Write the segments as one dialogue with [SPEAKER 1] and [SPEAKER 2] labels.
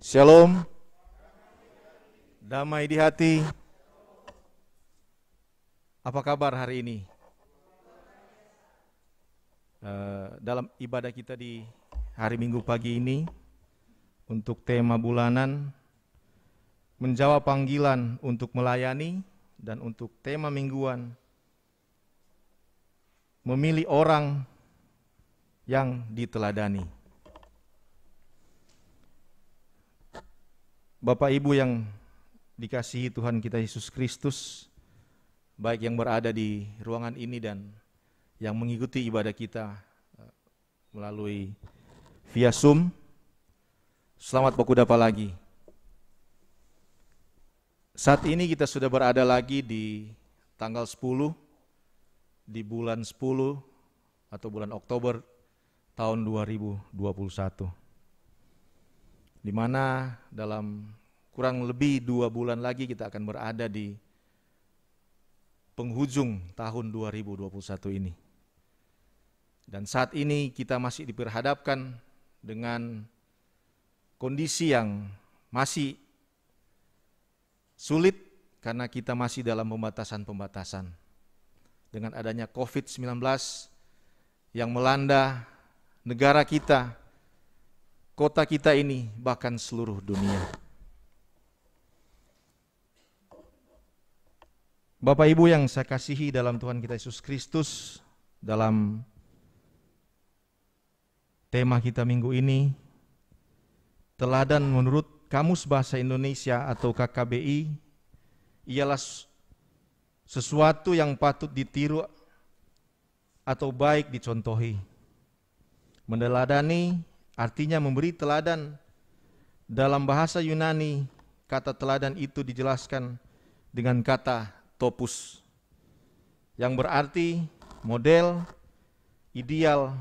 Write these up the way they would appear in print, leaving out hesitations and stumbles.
[SPEAKER 1] Shalom, damai di hati. Apa kabar hari ini? Dalam ibadah kita di hari Minggu pagi ini, untuk tema bulanan, menjawab panggilan untuk melayani, dan untuk tema mingguan, memilih orang yang diteladani. Bapak Ibu yang dikasihi Tuhan kita Yesus Kristus, baik yang berada di ruangan ini dan yang mengikuti ibadah kita melalui via Zoom, selamat berkudapa lagi. Saat ini kita sudah berada lagi di tanggal 10, di bulan 10 atau bulan Oktober tahun 2021. Di mana dalam kurang lebih 2 bulan lagi kita akan berada di penghujung tahun 2021 ini. Dan saat ini kita masih diperhadapkan dengan kondisi yang masih sulit karena kita masih dalam pembatasan-pembatasan. Dengan adanya COVID-19 yang melanda negara kita, kota kita ini, bahkan seluruh dunia. Bapak Ibu yang saya kasihi dalam Tuhan kita Yesus Kristus, dalam tema kita minggu ini, teladan menurut Kamus Bahasa Indonesia atau KKBI ialah sesuatu yang patut ditiru atau baik dicontohi. Meneladani artinya memberi teladan. Dalam bahasa Yunani, kata teladan itu dijelaskan dengan kata topus, yang berarti model, ideal,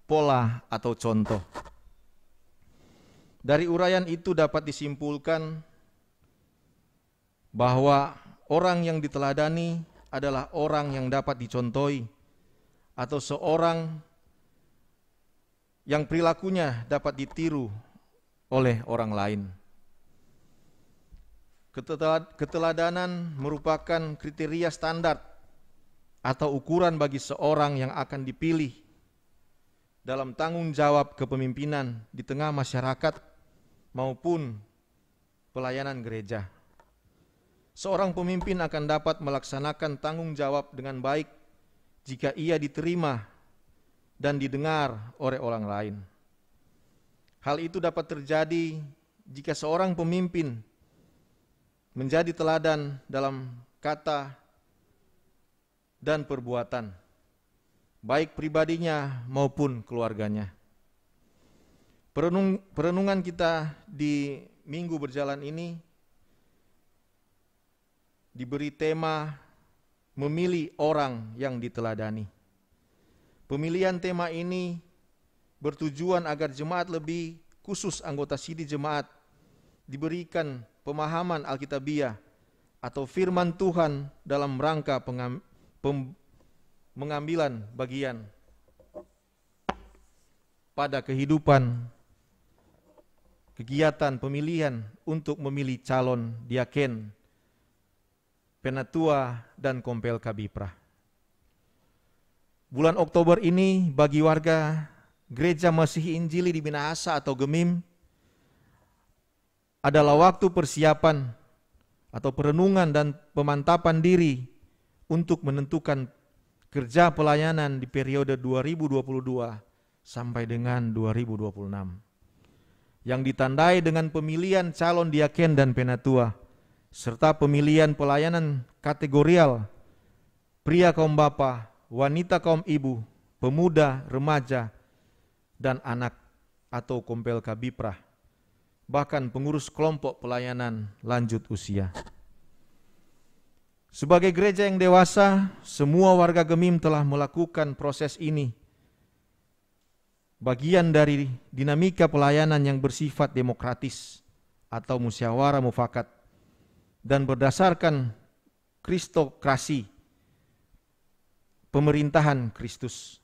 [SPEAKER 1] pola, atau contoh. Dari uraian itu dapat disimpulkan bahwa orang yang diteladani adalah orang yang dapat dicontohi, atau seorang yang perilakunya dapat ditiru oleh orang lain. Keteladanan merupakan kriteria standar atau ukuran bagi seorang yang akan dipilih dalam tanggung jawab kepemimpinan di tengah masyarakat maupun pelayanan gereja. Seorang pemimpin akan dapat melaksanakan tanggung jawab dengan baik jika ia diterima dan didengar oleh orang lain. Hal itu dapat terjadi jika seorang pemimpin menjadi teladan dalam kata dan perbuatan, baik pribadinya maupun keluarganya. Perenungan kita di minggu berjalan ini diberi tema memilih orang yang diteladani. Pemilihan tema ini bertujuan agar jemaat, lebih khusus anggota sidih jemaat, diberikan pemahaman Alkitabiah atau firman Tuhan dalam rangka mengambilan bagian pada kehidupan kegiatan pemilihan untuk memilih calon diaken, penatua, dan kompel kabiprah. Bulan Oktober ini bagi warga Gereja Masihi Injili di Minahasa atau Gemim adalah waktu persiapan atau perenungan dan pemantapan diri untuk menentukan kerja pelayanan di periode 2022 sampai dengan 2026, yang ditandai dengan pemilihan calon diaken dan penatua serta pemilihan pelayanan kategorial pria kaum bapa, wanita kaum ibu, pemuda, remaja, dan anak atau kompel kabiprah, bahkan pengurus kelompok pelayanan lanjut usia. Sebagai gereja yang dewasa, semua warga Gemim telah melakukan proses ini, bagian dari dinamika pelayanan yang bersifat demokratis atau musyawarah mufakat dan berdasarkan kristokrasi pemerintahan Kristus.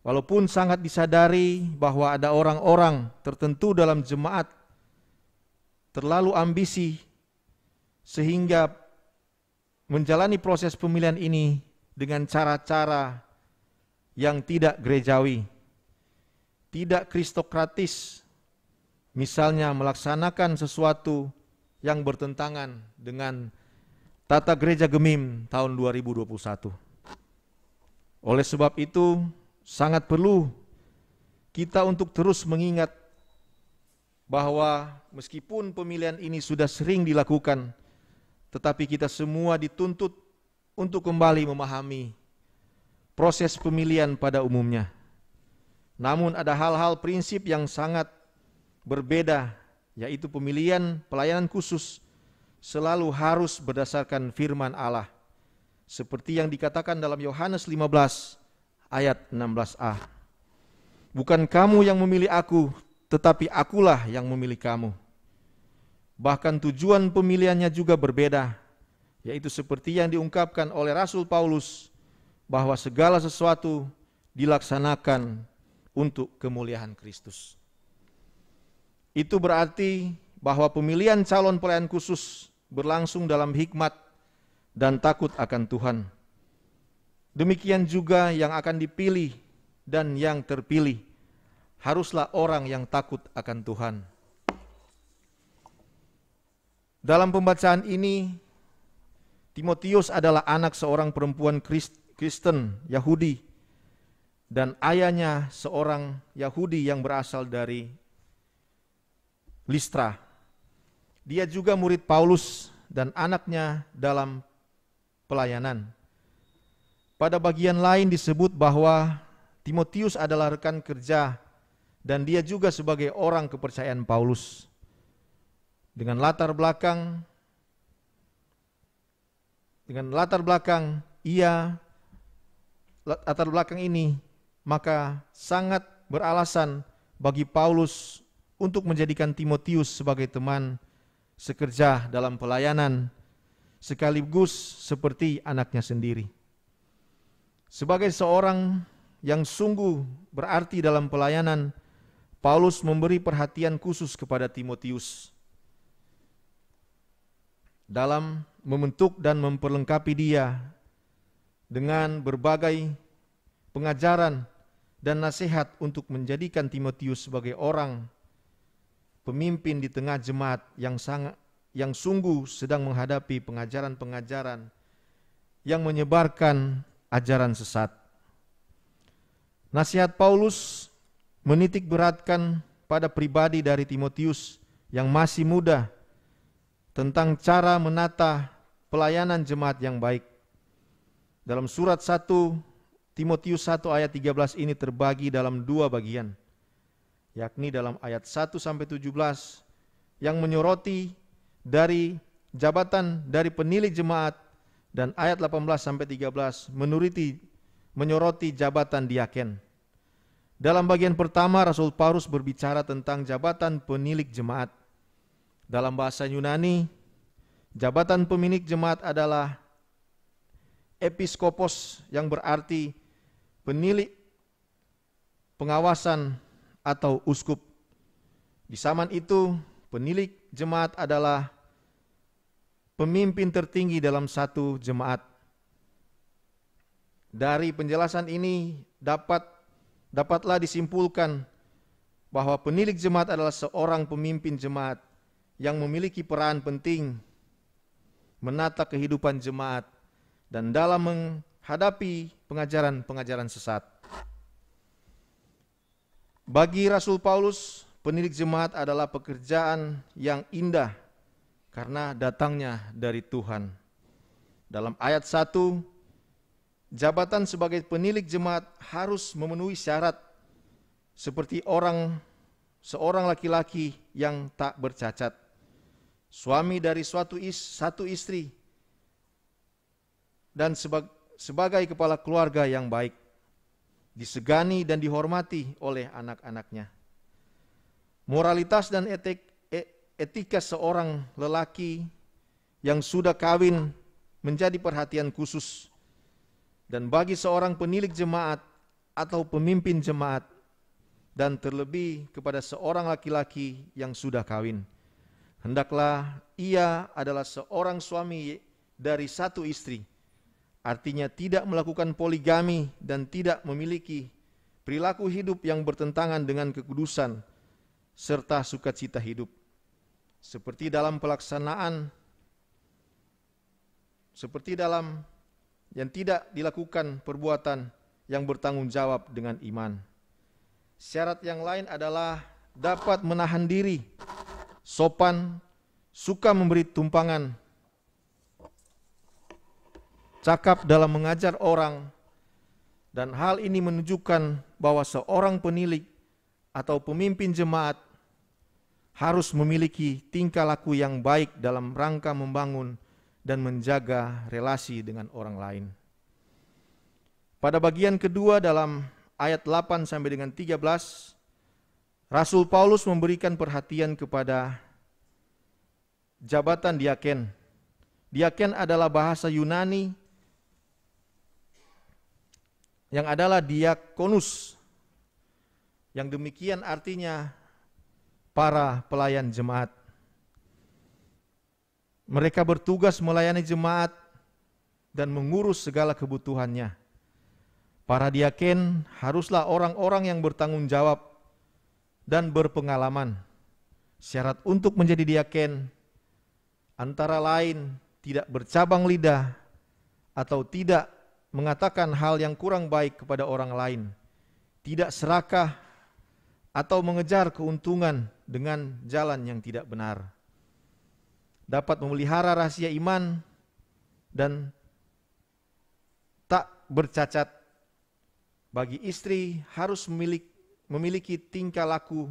[SPEAKER 1] Walaupun sangat disadari bahwa ada orang-orang tertentu dalam jemaat terlalu ambisi sehingga menjalani proses pemilihan ini dengan cara-cara yang tidak gerejawi, tidak kristokratis, misalnya melaksanakan sesuatu yang bertentangan dengan tata gereja Gemim tahun 2021. Oleh sebab itu, sangat perlu kita untuk terus mengingat bahwa meskipun pemilihan ini sudah sering dilakukan, tetapi kita semua dituntut untuk kembali memahami proses pemilihan pada umumnya. Namun ada hal-hal prinsip yang sangat berbeda, yaitu pemilihan pelayanan khusus selalu harus berdasarkan firman Allah, seperti yang dikatakan dalam Yohanes 15 ayat 16a. Bukan kamu yang memilih aku, tetapi akulah yang memilih kamu. Bahkan tujuan pemilihannya juga berbeda, yaitu seperti yang diungkapkan oleh Rasul Paulus, bahwa segala sesuatu dilaksanakan untuk kemuliaan Kristus. Itu berarti bahwa pemilihan calon pelayan khusus berlangsung dalam hikmat dan takut akan Tuhan. Demikian juga yang akan dipilih dan yang terpilih haruslah orang yang takut akan Tuhan. Dalam pembacaan ini, Timotius adalah anak seorang perempuan Kristen Yahudi dan ayahnya seorang Yahudi yang berasal dari Listra. Dia juga murid Paulus dan anaknya dalam pelayanan. Pada bagian lain disebut bahwa Timotius adalah rekan kerja dan dia juga sebagai orang kepercayaan Paulus. Dengan latar belakang ini, maka sangat beralasan bagi Paulus untuk menjadikan Timotius sebagai teman sekerja dalam pelayanan, sekaligus seperti anaknya sendiri. Sebagai seorang yang sungguh berarti dalam pelayanan, Paulus memberi perhatian khusus kepada Timotius dalam membentuk dan memperlengkapi dia dengan berbagai pengajaran dan nasihat untuk menjadikan Timotius sebagai orang pemimpin di tengah jemaat yang sungguh sedang menghadapi pengajaran-pengajaran yang menyebarkan ajaran sesat. Nasihat Paulus menitik beratkan pada pribadi dari Timotius yang masih muda tentang cara menata pelayanan jemaat yang baik. Dalam surat 1 Timotius 1 ayat 13 ini terbagi dalam dua bagian, yakni dalam ayat 1 sampai 17 yang menyoroti dari jabatan dari penilik jemaat, dan ayat 18 sampai 13 menyoroti jabatan diaken. Dalam bagian pertama Rasul Paulus berbicara tentang jabatan penilik jemaat. Dalam bahasa Yunani, jabatan pemilik jemaat adalah episkopos, yang berarti penilik pengawasan atau uskup. Di zaman itu, penilik jemaat adalah pemimpin tertinggi dalam satu jemaat. Dari penjelasan ini dapatlah disimpulkan bahwa penilik jemaat adalah seorang pemimpin jemaat yang memiliki peran penting menata kehidupan jemaat dan dalam menghadapi pengajaran-pengajaran sesat. Bagi Rasul Paulus, penilik jemaat adalah pekerjaan yang indah karena datangnya dari Tuhan. Dalam ayat 1, jabatan sebagai penilik jemaat harus memenuhi syarat seperti seorang laki-laki yang tak bercacat, suami dari satu istri, dan sebagai kepala keluarga yang baik, disegani dan dihormati oleh anak-anaknya. Moralitas dan etika seorang lelaki yang sudah kawin menjadi perhatian khusus, dan bagi seorang penilik jemaat atau pemimpin jemaat, dan terlebih kepada seorang laki-laki yang sudah kawin. Hendaklah ia adalah seorang suami dari satu istri, artinya tidak melakukan poligami dan tidak memiliki perilaku hidup yang bertentangan dengan kekudusan serta sukacita hidup. Seperti dalam yang tidak dilakukan perbuatan yang bertanggung jawab dengan iman. Syarat yang lain adalah dapat menahan diri, sopan, suka memberi tumpangan, cakap dalam mengajar orang, dan hal ini menunjukkan bahwa seorang penilik atau pemimpin jemaat harus memiliki tingkah laku yang baik dalam rangka membangun dan menjaga relasi dengan orang lain. Pada bagian kedua dalam ayat 8 sampai dengan 13, Rasul Paulus memberikan perhatian kepada jabatan diaken. Diaken adalah bahasa Yunani yang adalah diakonus, yang demikian artinya para pelayan jemaat. Mereka bertugas melayani jemaat dan mengurus segala kebutuhannya. Para diaken haruslah orang-orang yang bertanggung jawab dan berpengalaman. Syarat untuk menjadi diaken antara lain tidak bercabang lidah atau tidak mengatakan hal yang kurang baik kepada orang lain, tidak serakah atau mengejar keuntungan dengan jalan yang tidak benar, dapat memelihara rahasia iman dan tak bercacat. Bagi istri harus memiliki tingkah laku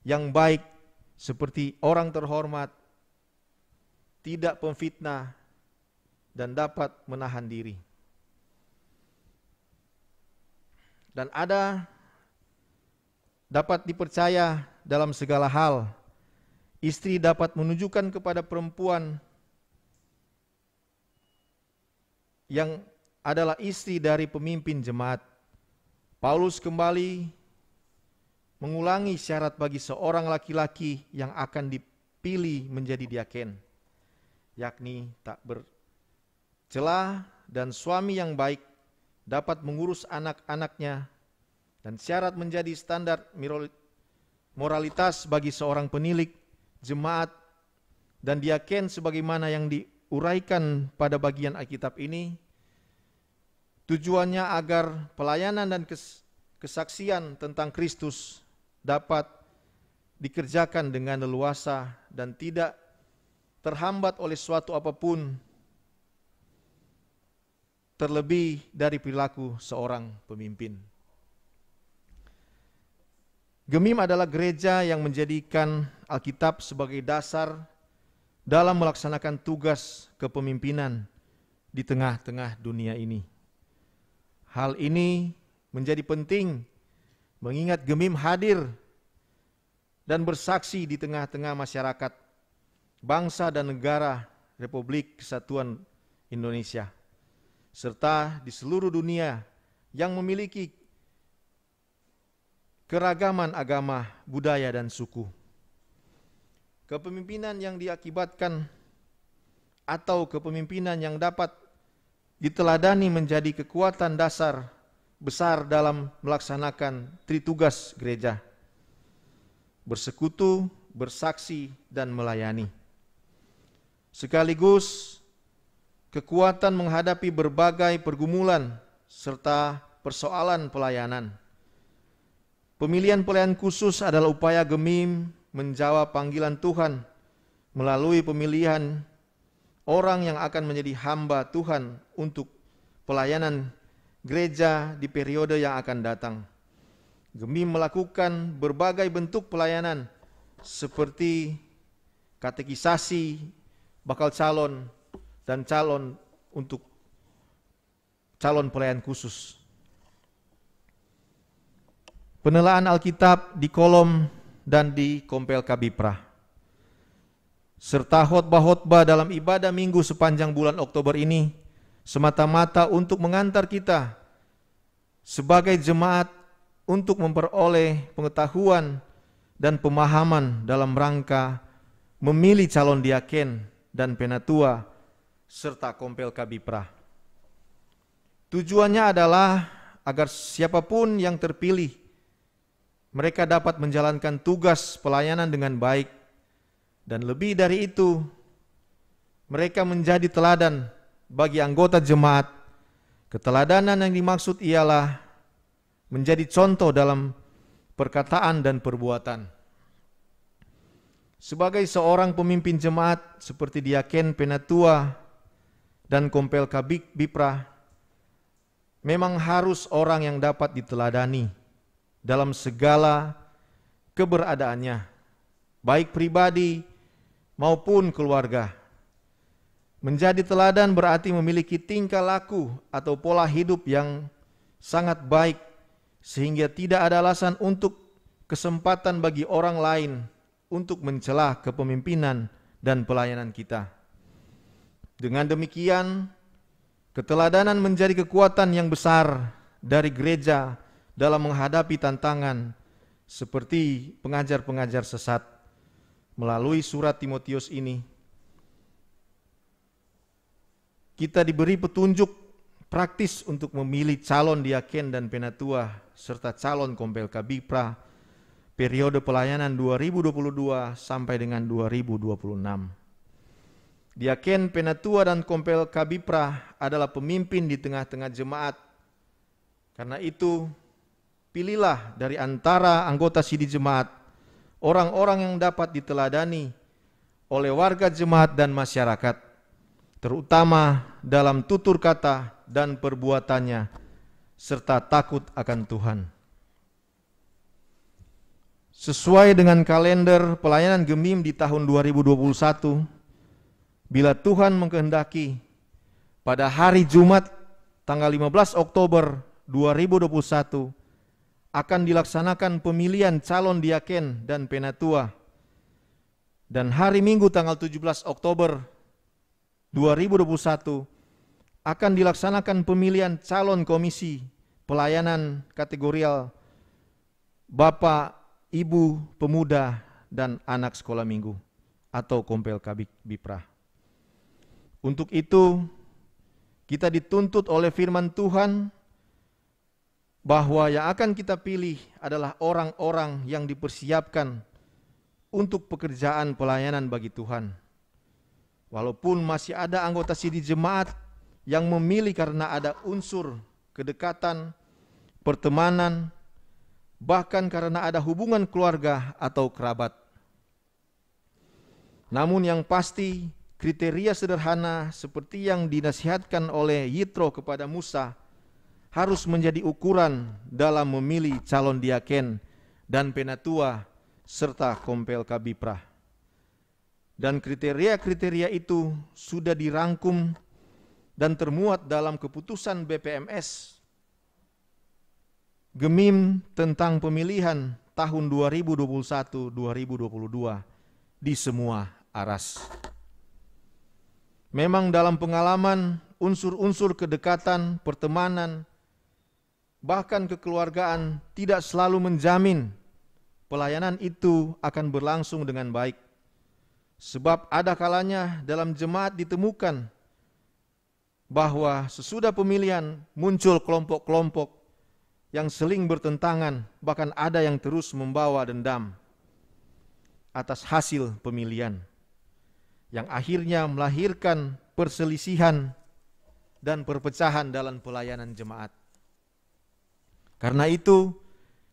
[SPEAKER 1] yang baik seperti orang terhormat, tidak pemfitnah, dan dapat menahan diri. Dan dapat dipercaya dalam segala hal. Istri dapat menunjukkan kepada perempuan yang adalah istri dari pemimpin jemaat. Paulus kembali mengulangi syarat bagi seorang laki-laki yang akan dipilih menjadi diaken, yakni tak bercela dan suami yang baik, dapat mengurus anak-anaknya, dan syarat menjadi standar moralitas bagi seorang penilik, jemaat, dan diaken sebagaimana yang diuraikan pada bagian Alkitab ini. Tujuannya agar pelayanan dan kesaksian tentang Kristus dapat dikerjakan dengan leluasa dan tidak terhambat oleh suatu apapun, terlebih dari perilaku seorang pemimpin. Gemim adalah gereja yang menjadikan Alkitab sebagai dasar dalam melaksanakan tugas kepemimpinan di tengah-tengah dunia ini. Hal ini menjadi penting mengingat Gemim hadir dan bersaksi di tengah-tengah masyarakat, bangsa dan negara Republik Kesatuan Indonesia, serta di seluruh dunia yang memiliki keragaman agama, budaya, dan suku. Kepemimpinan yang diakibatkan atau kepemimpinan yang dapat diteladani menjadi kekuatan dasar besar dalam melaksanakan tritugas gereja: bersekutu, bersaksi, dan melayani. Sekaligus kekuatan menghadapi berbagai pergumulan serta persoalan pelayanan. Pemilihan pelayan khusus adalah upaya Gemim menjawab panggilan Tuhan melalui pemilihan orang yang akan menjadi hamba Tuhan untuk pelayanan gereja di periode yang akan datang. Gemim melakukan berbagai bentuk pelayanan seperti katekisasi, bakal calon, dan calon untuk calon pelayan khusus. Penelaan Alkitab di kolom dan di kompel Kabipra, serta khotbah-khotbah dalam ibadah minggu sepanjang bulan Oktober ini semata-mata untuk mengantar kita sebagai jemaat untuk memperoleh pengetahuan dan pemahaman dalam rangka memilih calon diaken dan penatua serta kompel kabipra. Tujuannya adalah agar siapapun yang terpilih, mereka dapat menjalankan tugas pelayanan dengan baik, dan lebih dari itu, mereka menjadi teladan bagi anggota jemaat. Keteladanan yang dimaksud ialah menjadi contoh dalam perkataan dan perbuatan. Sebagai seorang pemimpin jemaat seperti diaken, penatua, dan kompel kabipra, memang harus orang yang dapat diteladani dalam segala keberadaannya, baik pribadi maupun keluarga. Menjadi teladan berarti memiliki tingkah laku atau pola hidup yang sangat baik, sehingga tidak ada alasan untuk kesempatan bagi orang lain untuk mencela kepemimpinan dan pelayanan kita. Dengan demikian, keteladanan menjadi kekuatan yang besar dari gereja dalam menghadapi tantangan seperti pengajar-pengajar sesat. Melalui surat Timotius ini, kita diberi petunjuk praktis untuk memilih calon diaken dan penatua serta calon kompel kabipra periode pelayanan 2022 sampai dengan 2026. Diaken, penatua, dan kompel kabipra adalah pemimpin di tengah-tengah jemaat. Karena itu, pilihlah dari antara anggota sidi jemaat orang-orang yang dapat diteladani oleh warga jemaat dan masyarakat, terutama dalam tutur kata dan perbuatannya, serta takut akan Tuhan. Sesuai dengan kalender pelayanan Gemim di tahun 2021, bila Tuhan mengkehendaki, pada hari Jumat tanggal 15 Oktober 2021 akan dilaksanakan pemilihan calon diaken dan penatua, dan hari Minggu tanggal 17 Oktober 2021 akan dilaksanakan pemilihan calon komisi pelayanan kategorial Bapak, Ibu, Pemuda, dan Anak Sekolah Minggu atau kompel kabipra. Untuk itu, kita dituntut oleh firman Tuhan bahwa yang akan kita pilih adalah orang-orang yang dipersiapkan untuk pekerjaan pelayanan bagi Tuhan. Walaupun masih ada anggota sidi jemaat yang memilih karena ada unsur kedekatan, pertemanan, bahkan karena ada hubungan keluarga atau kerabat. Namun yang pasti, kriteria sederhana seperti yang dinasihatkan oleh Yitro kepada Musa harus menjadi ukuran dalam memilih calon diaken dan penatua serta kompel kabipra. Dan kriteria-kriteria itu sudah dirangkum dan termuat dalam keputusan BPMS Gemim tentang pemilihan tahun 2021-2022 di semua aras. Memang dalam pengalaman unsur-unsur kedekatan, pertemanan, bahkan kekeluargaan tidak selalu menjamin pelayanan itu akan berlangsung dengan baik. Sebab ada kalanya dalam jemaat ditemukan bahwa sesudah pemilihan muncul kelompok-kelompok yang saling bertentangan, bahkan ada yang terus membawa dendam atas hasil pemilihan, yang akhirnya melahirkan perselisihan dan perpecahan dalam pelayanan jemaat. Karena itu,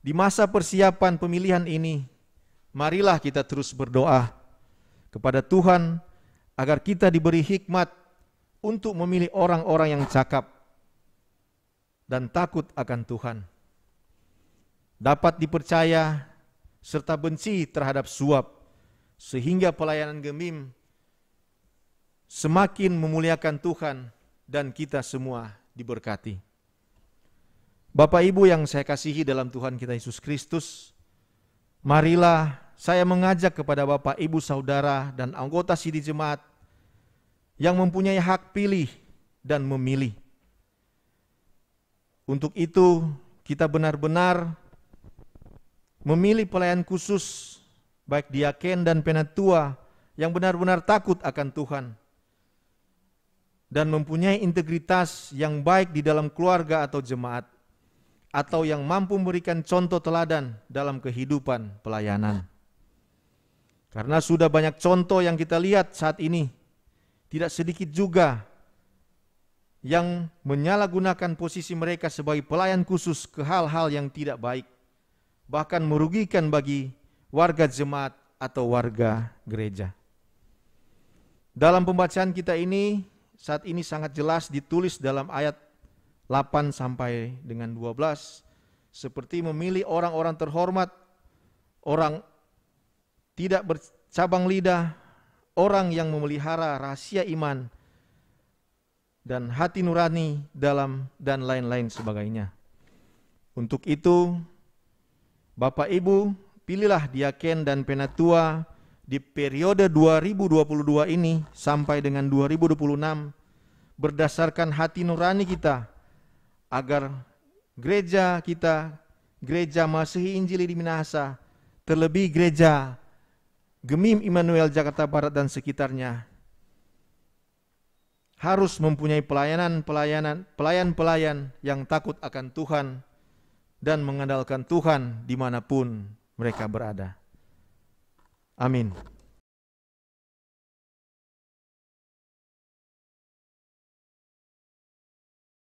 [SPEAKER 1] di masa persiapan pemilihan ini, marilah kita terus berdoa kepada Tuhan agar kita diberi hikmat untuk memilih orang-orang yang cakap dan takut akan Tuhan, dapat dipercaya serta benci terhadap suap, sehingga pelayanan Gemim semakin memuliakan Tuhan dan kita semua diberkati. Bapak Ibu yang saya kasihi dalam Tuhan kita Yesus Kristus, marilah saya mengajak kepada Bapak, Ibu, Saudara, dan anggota sidi jemaat yang mempunyai hak pilih dan memilih. Untuk itu, kita benar-benar memilih pelayan khusus, baik diaken dan penatua yang benar-benar takut akan Tuhan dan mempunyai integritas yang baik di dalam keluarga atau jemaat, atau yang mampu memberikan contoh teladan dalam kehidupan pelayanan. Karena sudah banyak contoh yang kita lihat saat ini, tidak sedikit juga yang menyalahgunakan posisi mereka sebagai pelayan khusus ke hal-hal yang tidak baik, bahkan merugikan bagi warga jemaat atau warga gereja. Dalam pembacaan kita ini, saat ini sangat jelas ditulis dalam ayat 8 sampai dengan 12, seperti memilih orang-orang terhormat, orang tidak bercabang lidah, orang yang memelihara rahasia iman, dan hati nurani dalam dan lain-lain sebagainya. Untuk itu, Bapak Ibu, pilihlah diaken dan penatua di periode 2022 ini sampai dengan 2026 berdasarkan hati nurani kita, agar gereja kita, gereja Masihi Injili di Minahasa, terlebih gereja Gemim Immanuel Jakarta Barat dan sekitarnya, harus mempunyai pelayan-pelayan yang takut akan Tuhan dan mengandalkan Tuhan dimanapun mereka berada. Amin.